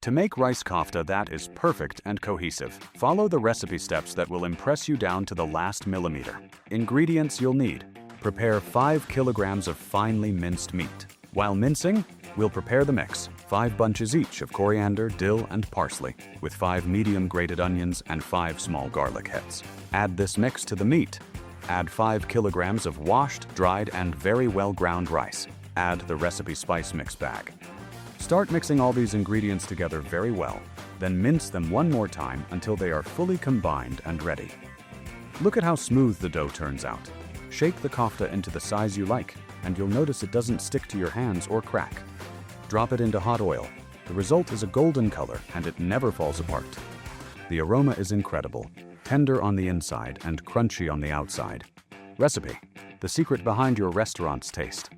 To make rice kofta that is perfect and cohesive, follow the recipe steps that will impress you down to the last millimeter. Ingredients you'll need. Prepare 5 kilograms of finely minced meat. While mincing, we'll prepare the mix. 5 bunches each of coriander, dill, and parsley, with 5 medium grated onions and 5 small garlic heads. Add this mix to the meat. Add 5 kilograms of washed, dried, and very well ground rice. Add the recipe spice mix bag. Start mixing all these ingredients together very well, then mince them one more time until they are fully combined and ready. Look at how smooth the dough turns out. Shake the kofta into the size you like, and you'll notice it doesn't stick to your hands or crack. Drop it into hot oil. The result is a golden color, and it never falls apart. The aroma is incredible, tender on the inside and crunchy on the outside. Recipe: the secret behind your restaurant's taste.